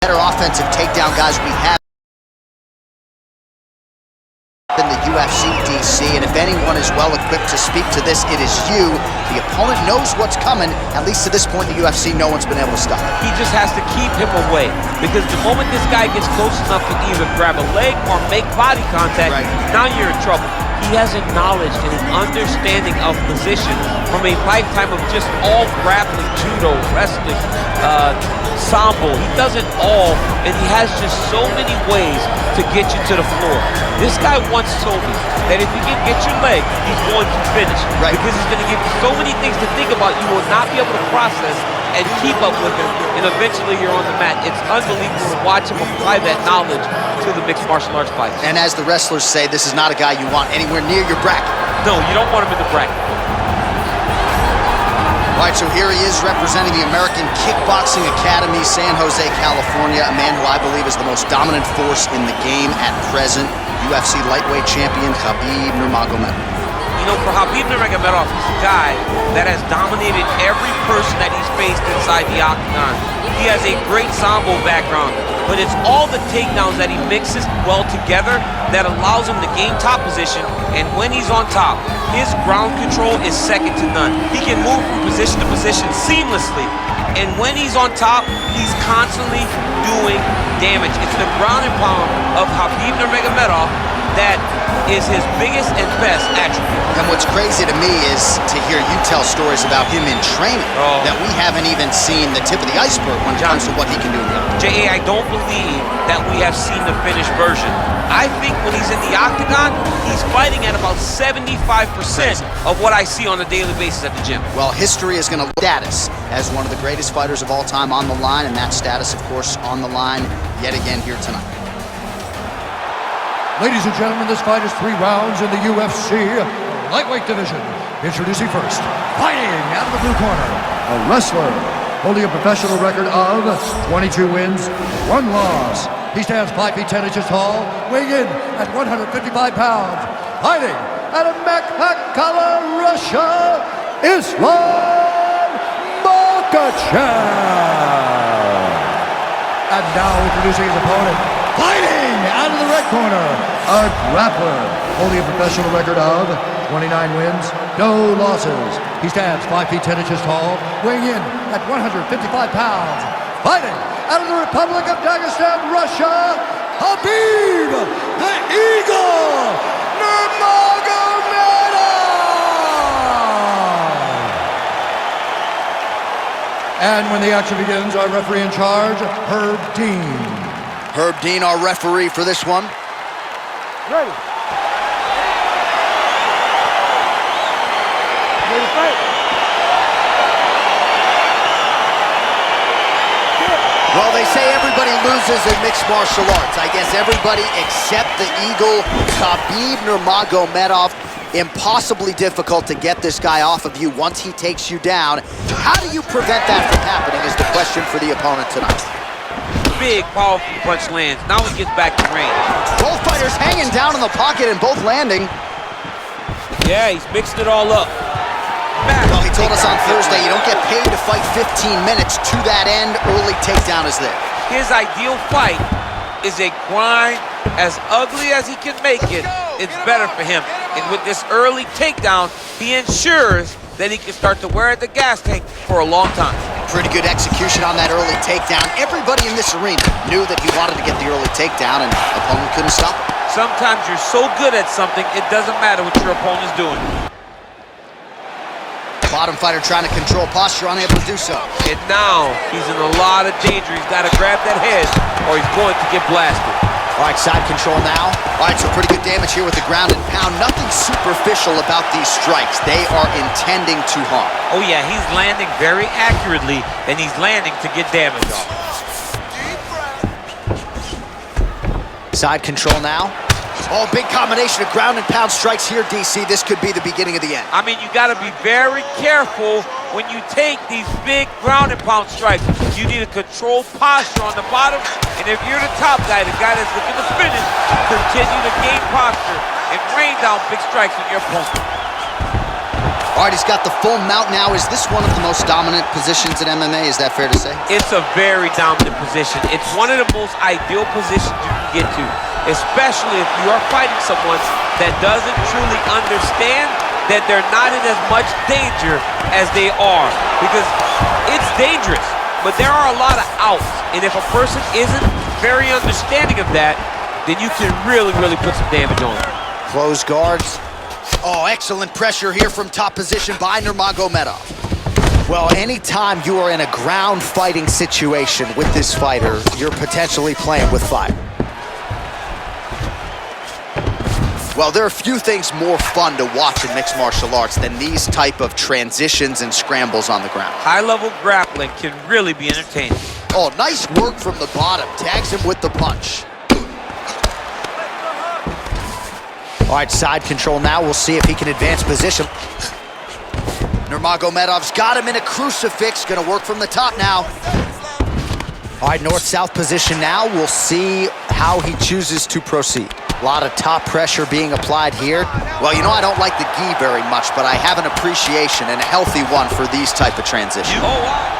better offensive takedown guys we have in the UFC, DC, and if anyone is well equipped to speak to this, it is you. The opponent knows what's coming. At least to this point in the UFC, no one's been able to stop it. He just has to keep him away, because the moment this guy gets close enough to either grab a leg or make body contact, now you're in trouble. He has a knowledge and an understanding of position from a lifetime of just all grappling, judo, wrestling, sambo. He does it all, and he has just so many ways to get you to the floor. This guy once told me that if you can get your leg, he's going to finish. Because he's going to give you so many things to think about, you will not be able to process and keep up with him, and eventually you're on the mat. It's unbelievable to watch him apply that knowledge to the mixed martial arts fights. And as the wrestlers say, this is not a guy you want anywhere near your bracket. No, you don't want him in the bracket. All right, so here he is representing the American Kickboxing Academy, San Jose, California, a man who I believe is the most dominant force in the game at present, UFC lightweight champion KHABIB Nurmagomedov. You know, for KHABIB Nurmagomedov, he's a guy that has dominated every person that he's faced inside the octagon. He has a great sambo background, but it's all the takedowns that he mixes well together that allows him to gain top position, and when he's on top, his ground control is second to none. He can move from position to position seamlessly, and when he's on top, he's constantly doing damage. It's the ground and pound of KHABIB Nurmagomedov that is his biggest and best attribute. And what's crazy to me is to hear you tell stories about him in training that we haven't even seen the tip of the iceberg when it comes to what he can do in the octagon. J.A., I don't believe that we have seen the finished version. I think when he's in the octagon, he's fighting at about 75% of what I see on a daily basis at the gym. Well, history is going to look at status as one of the greatest fighters of all time on the line, and that status, of course, on the line yet again here tonight. Ladies and gentlemen, this fight is 3 rounds in the UFC lightweight division. Introducing first, fighting out of the blue corner, a wrestler holding a professional record of 22 wins, 1 loss. He stands 5 feet 10 inches tall, weighing in at 155 pounds. Fighting out of MAKHACHEV, Russia, Islam Makhachev. And now introducing his opponent, fighting out of the red corner, a grappler holding a professional record of 29 wins, no losses. He stands 5 feet 10 inches tall, weighing in at 155 pounds. Fighting out of the Republic of Dagestan, Russia, KHABIB, the Eagle, Nurmagomedov. And when the action begins, our referee in charge, Herb Dean. Herb Dean, our referee for this one. Ready. Ready to fight. Well, they say everybody loses in mixed martial arts. I guess everybody except the Eagle, KHABIB Nurmagomedov. Impossibly difficult to get this guy off of you once he takes you down. How do you prevent that from happening is the question for the opponent tonight. Big, powerful punch lands. Now he gets back to range. Both fighters hanging down in the pocket and both landing. Yeah, he's mixing it all up. Well, he told us on Thursday you don't get paid to fight 15 minutes. To that end, early takedown is there. His ideal fight is a grind. As ugly as he can make it, it's better for him. And with this early takedown, he ensures that he can start to wear at the gas tank for a long time. Pretty good execution on that early takedown. Everybody in this arena knew that he wanted to get the early takedown, and the opponent couldn't stop him. Sometimes you're so good at something, it doesn't matter what your opponent's doing. Bottom fighter trying to control posture, unable to do so. And now he's in a lot of danger. He's got to grab that head or he's going to get blasted. All right, side control now. All right, so pretty good damage here with the ground and pound. Nothing superficial about these strikes. They are intending to harm. Oh yeah, he's landing very accurately, and he's landing to get damage off. Side control now. Oh, big combination of ground and pound strikes here, DC. This could be the beginning of the end. I mean, you got to be very careful when you take these big ground and pound strikes. You need a controlled posture on the bottom, and if you're the top guy, the guy that's looking to finish, continue to gain posture and rain down big strikes on your opponent. All right, he's got the full mount now. Is this one of the most dominant positions in MMA? Is that fair to say? It's a very dominant position. It's one of the most ideal positions you can get to, especially if you are fighting someone that doesn't truly understand that they're not in as much danger as they are. Because it's dangerous, but there are a lot of outs. And if a person isn't very understanding of that, then you can really, really put some damage on them. Close guards. Oh, excellent pressure here from top position by Nurmagomedov. Well, anytime you are in a ground fighting situation with this fighter, you're potentially playing with fire. Well, there are few things more fun to watch in mixed martial arts than these type of transitions and scrambles on the ground. High-level grappling can really be entertaining. Oh, nice work from the bottom. Tags him with the punch. All right, side control now. We'll see if he can advance position. Nurmagomedov's got him in a crucifix. Gonna work from the top now. All right, north-south position now. We'll see how he chooses to proceed. A lot of top pressure being applied here. Well, you know, I don't like the gi very much, but I have an appreciation, and a healthy one, for these type of transitions. Oh, wow.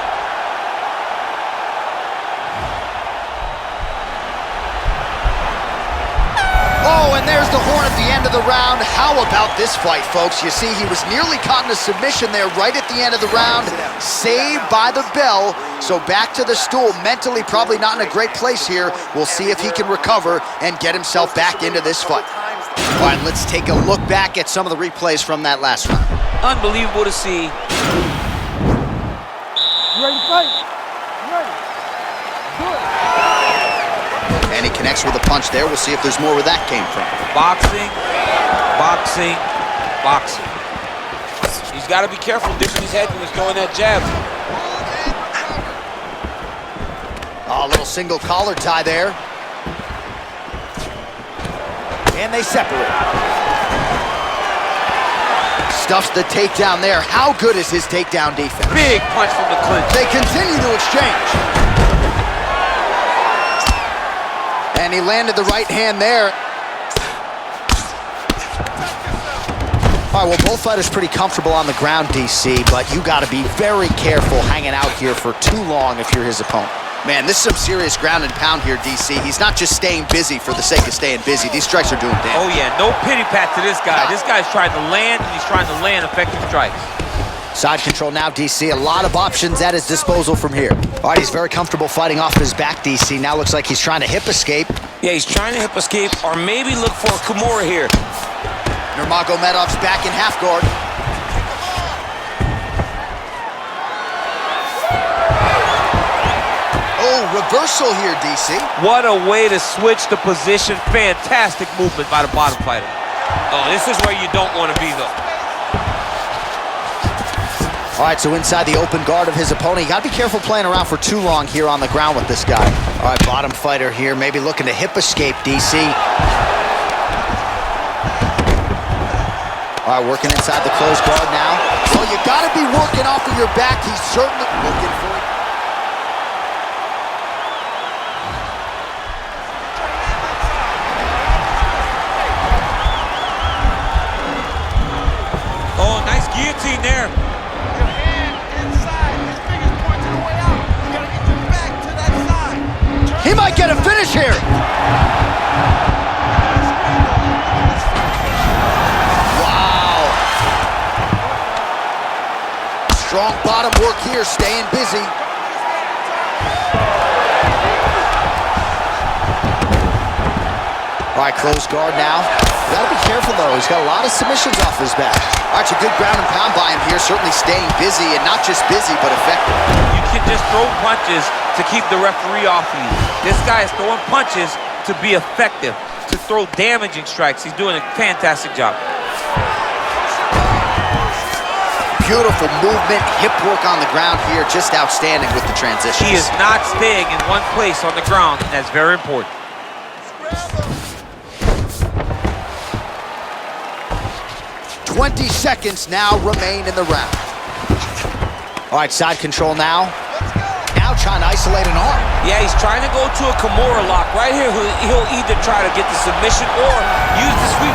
Oh, and there's the horn at the end of the round. How about this fight, folks? You see, he was nearly caught in a submission there right at the end of the round. Saved by the bell. So back to the stool. Mentally probably not in a great place here. We'll see if he can recover and get himself back into this fight. All right, let's take a look back at some of the replays from that last round. Unbelievable to see. You ready to fight? You ready? Good. And he connects with a punch there. We'll see if there's more where that came from. Boxing, boxing, boxing. He's got to be careful dipping his head when he's throwing that jab. Oh, a little single collar tie there. And they separate. Stuffs the takedown there. How good is his takedown defense? Big punch from the clinch. They continue to exchange. And he landed the right hand there. All right, well, both fighters pretty comfortable on the ground, DC, but you got to be very careful hanging out here for too long if you're his opponent. Man, this is some serious ground and pound here, DC. He's not just staying busy for the sake of staying busy. These strikes are doing damage. Oh, yeah, no pity pat to this guy. This guy's trying to land, and he's trying to land effective strikes. Side control now, DC. A lot of options at his disposal from here. All right, he's very comfortable fighting off his back, DC. Now looks like he's trying to hip escape. Yeah, he's trying to hip escape or maybe look for a Kimura here. Nurmagomedov's back in half guard. Oh, reversal here, DC. What a way to switch the position. Fantastic movement by the bottom fighter. Oh, this is where you don't want to be, though. All right, so inside the open guard of his opponent. You got to be careful playing around for too long here on the ground with this guy. All right, bottom fighter here, maybe looking to hip escape, DC. All right, working inside the closed guard now. Well, you got to be working off of your back. He's certainly looking for it. Oh, nice guillotine there. He might get a finish here. Wow. Strong bottom work here, staying busy. All right, close guard now. Gotta be careful, though. He's got a lot of submissions off his back. All right, it's a good ground and pound by him here, certainly staying busy, and not just busy, but effective. You can just throw punches to keep the referee off of you. This guy is throwing punches to be effective, to throw damaging strikes. He's doing a fantastic job. Beautiful movement, hip work on the ground here, just outstanding with the transitions. He is not staying in one place on the ground, and that's very important. 20 seconds now remain in the round. All right, side control now. now trying to isolate an arm. Yeah, he's trying to go to a Kimura lock. Right here, he'll either try to get the submission or use the sweep.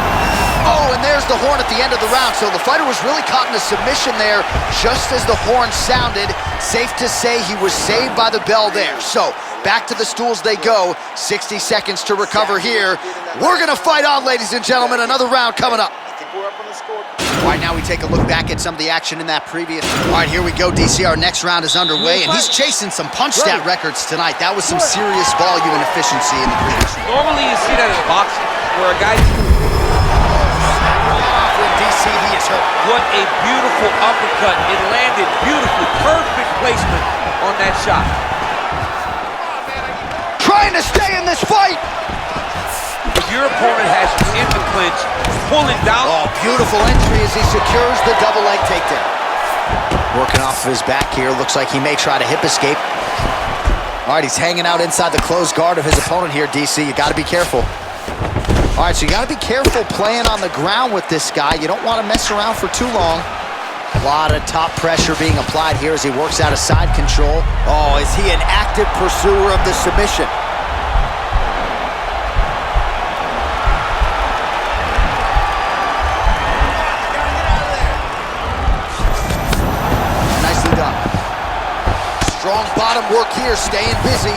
Oh, and there's the horn at the end of the round. So the fighter was really caught in a submission there just as the horn sounded. Safe to say he was saved by the bell there. So back to the stools they go. 60 seconds to recover here. We're going to fight on, ladies and gentlemen. Another round coming up. All right, now we take a look back at some of the action in that previous. All right, here we go, DC. Our next round is underway, and he's chasing some punch stat records tonight. That was some serious volume and efficiency in the previous. Normally you see that in boxing, where a guy... DC, he is hurt. What a beautiful uppercut. It landed beautifully. Perfect placement on that shot. Trying to stay in this fight. If your opponent has you in the clinch, pulling down. Oh, beautiful entry as he secures the double leg takedown. Working off of his back here. Looks like he may try to hip escape. All right, he's hanging out inside the closed guard of his opponent here, DC. You got to be careful. All right, so you got to be careful playing on the ground with this guy. You don't want to mess around for too long. A lot of top pressure being applied here as he works out of side control. Oh, is he an active pursuer of the submission? Nicely done. Strong bottom work here, staying busy.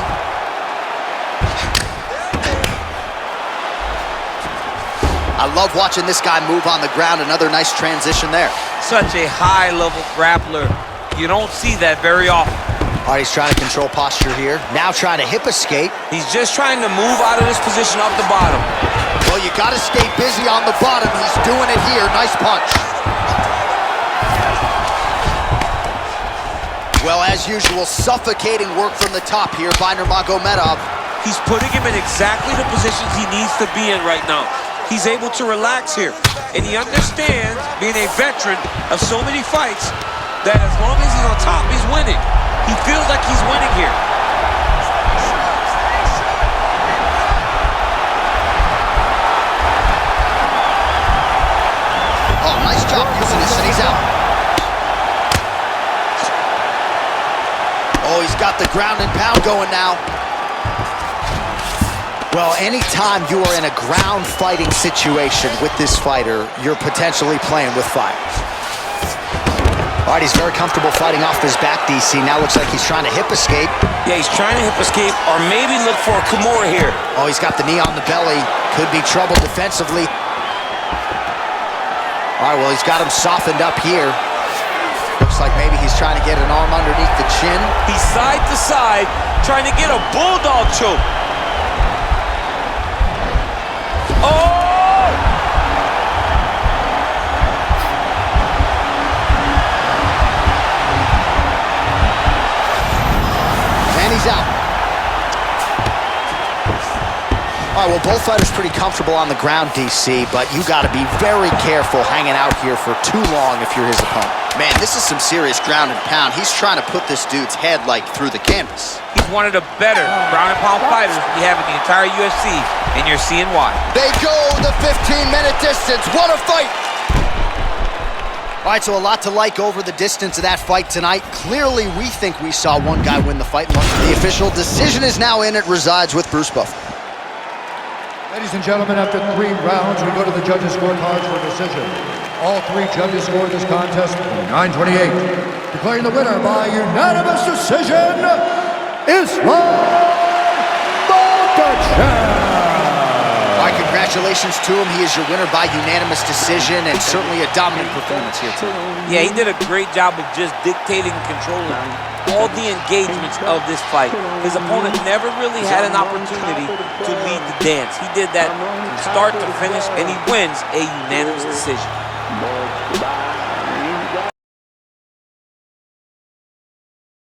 I love watching this guy move on the ground. Another nice transition there. Such a high-level grappler. You don't see that very often. All right, he's trying to control posture here. Now trying to hip escape. He's just trying to move out of this position off the bottom. Well, you got to stay busy on the bottom. He's doing it here. Nice punch. Well, as usual, suffocating work from the top here by Nurmagomedov. He's putting him in exactly the positions he needs to be in right now. He's able to relax here, and he understands, being a veteran of so many fights, that as long as he's on top, he's winning. He feels like he's winning here. Oh, nice job using this, and he's out. Oh, he's got the ground and pound going now. Well, anytime you are in a ground fighting situation with this fighter, you're potentially playing with fire. All right, he's very comfortable fighting off his back, DC. Now looks like he's trying to hip escape. Yeah, he's trying to hip escape or maybe look for a Kimura here. Oh, he's got the knee on the belly. Could be trouble defensively. All right, well, he's got him softened up here. Looks like maybe he's trying to get an arm underneath the chin. He's side to side, trying to get a bulldog choke. Oh! And he's out. All right, well, both fighters pretty comfortable on the ground, DC, but you got to be very careful hanging out here for too long if you're his opponent. Man, this is some serious ground and pound. He's trying to put this dude's head, like, through the canvas. He's one of the better ground and pound fighters we have in the entire UFC, and you're seeing why. They go the 15-minute distance. What a fight! All right, so a lot to like over the distance of that fight tonight. Clearly, we think we saw one guy win the fight. The official decision is now in. It resides with Bruce Buffer. Ladies and gentlemen, after 3 rounds, we go to the judges' scorecards for decision. All 3 judges scored this contest 9-28. Declaring the winner by unanimous decision, Islam Makhachev. All right, congratulations to him. He is your winner by unanimous decision, and certainly a dominant performance here tonight. Yeah, he did a great job of just dictating and controlling all the engagements of this fight. His opponent never really had an opportunity to lead the dance. He did that from start to finish, and he wins a unanimous decision.